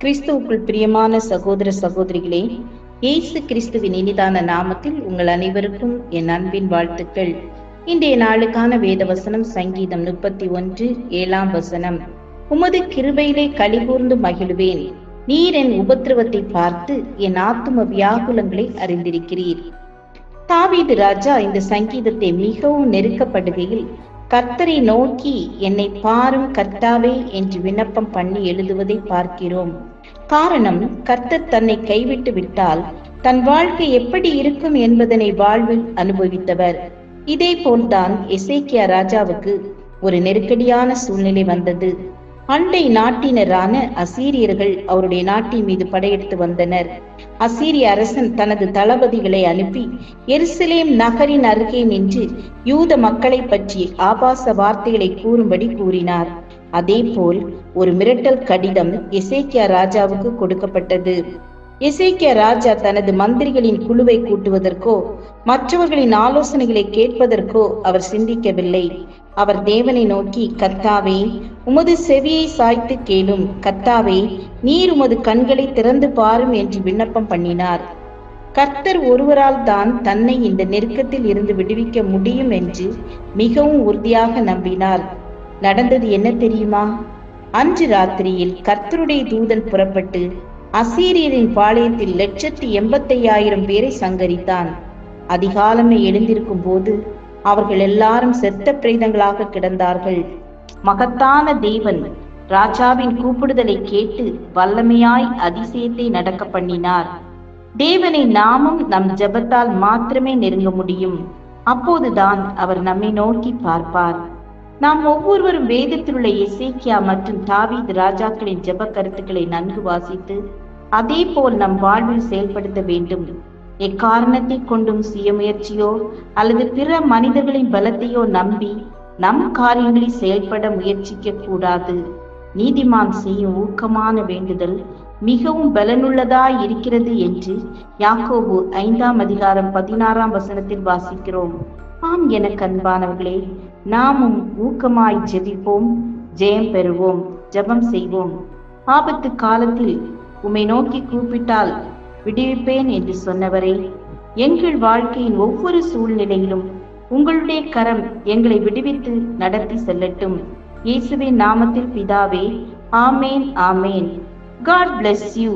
கிறிஸ்துவுக்குள் பிரியமான சகோதர சகோதரிகளே, இயேசு கிறிஸ்துவின் இனிதான நாமத்தில் உங்கள் அனைவருக்கும் என் அன்பின் வாழ்த்துக்கள். இன்றைய நாளுக்கான வேத வசனம் சங்கீதம் 31:7. உமது கிருபையிலே களிகூர்ந்து மகிழுவேன். நீர் என் உபத்திரவத்தை பார்த்து என் ஆத்தும வியாகுலங்களை அறிந்திருக்கிறீர். தாவீது ராஜா இந்த சங்கீதத்தை மிகவும் நெருக்கப்படுகையில் கர்த்தரை நோக்கி என்னை பாரும் கர்த்தாவே என்று விண்ணப்பம் பண்ணி எழுதுவதை பார்க்கிறோம். காரணம், கர்த்தர் தன்னை கைவிட்டு விட்டால் தன் வாழ்க்கை எப்படி இருக்கும் என்பதனை வாழ்வில் அனுபவித்தவர். இதே போல்தான் எசேக்கியா ராஜாவுக்கு ஒரு நெருக்கடியான சூழ்நிலை வந்தது. அண்டை நாட்டினரான அசீரியர்கள் அவருடைய நாட்டின் மீது படையெடுத்து வந்தனர். அசீரிய அரசன் தனது தளபதிகளை அனுப்பி எருசலேம் நகரின் அருகே நின்று யூத மக்களை பற்றி ஆபாச வார்த்தைகளை கூறும்படி கூறினார். அதே போல் ஒரு மிரட்டல் கடிதம் எசேக்கியா ராஜாவுக்கு கொடுக்கப்பட்டது. எசேக்கியா ராஜா தனது மந்திரிகளின் குழுவை கூட்டுவதற்கோ மற்றவர்களின் ஆலோசனைகளை கேட்பதற்கோ அவர் சிந்திக்கவில்லை. அவர் தேவனை நோக்கி, கர்த்தாவே, உமது செவியை சாய்த்து கேளும். கர்த்தாவே, நீர் உமது கண்களை திறந்து பாரும் என்று விண்ணப்பம் பண்ணினார். கர்த்தர் ஒருவரால் தான் தன்னை இந்த நெருக்கத்தில் இருந்து விடுவிக்க முடியும் என்று மிகவும் உறுதியாக நம்பினார். நடந்தது என்ன தெரியுமா? அன்று ராத்திரியில் கர்த்தருடைய தூதன் புறப்பட்டு அசீரியரின் பாளையத்தில் 185,000 பேரை சங்கரித்தான். அதிகாலமே எழுந்திருக்கும் போது அவர்கள் எல்லாரும் செத்த பிரேதங்களாக கிடந்தார்கள். மகத்தான தேவன் ராஜாவின் கூப்பிடுதலை கேட்டு வல்லமையாய் அதிசயத்தை நடக்க பண்ணினார். தேவனை நாமும் நம் ஜெபத்தால் மாத்திரமே நெருங்க முடியும். அப்போதுதான் அவர் நம்மை நோக்கி பார்ப்பார். நாம் ஒவ்வொருவரும் வேதத்தில் உள்ள எசேக்கியா மற்றும் தாவீது ராஜாக்களின் ஜெப கருத்துக்களை நன்கு வாசித்து அதே போல் நம் வாழ்வில் செயல்படுத்த வேண்டும். எக்காரணத்தை கொண்டும் சுயமுயற்சியோ அல்லது பிற மனிதர்களின் பலத்தையோ நம்பி நம் காரியங்களில் செயல்பட முயற்சிக்க கூடாது. நீதிமான் செய்யும் ஊக்கமான வேண்டுதல் மிகவும் பலனுள்ளதாய் இருக்கிறது என்று யாக்கோபு 5:16 வாசிக்கிறோம். ஆம், எனக்கு அன்பானவர்களே, நாமும் ஊக்கமாய் ஜெபிப்போம், ஜெயம் பெறுவோம். ஜெபம் செய்வோம். ஆபத்து காலத்தில் உம்மை நோக்கி கூப்பிட்டால் விடுவிப்பேன் என்று சொன்னவரே, எங்கள் வாழ்க்கையின் ஒவ்வொரு சூழ்நிலையிலும் உங்களுடைய கரம் எங்களை விடுவித்து நடத்தி செல்லட்டும். இயேசுவின் நாமத்தில் பிதாவே, ஆமேன், ஆமேன். God bless you.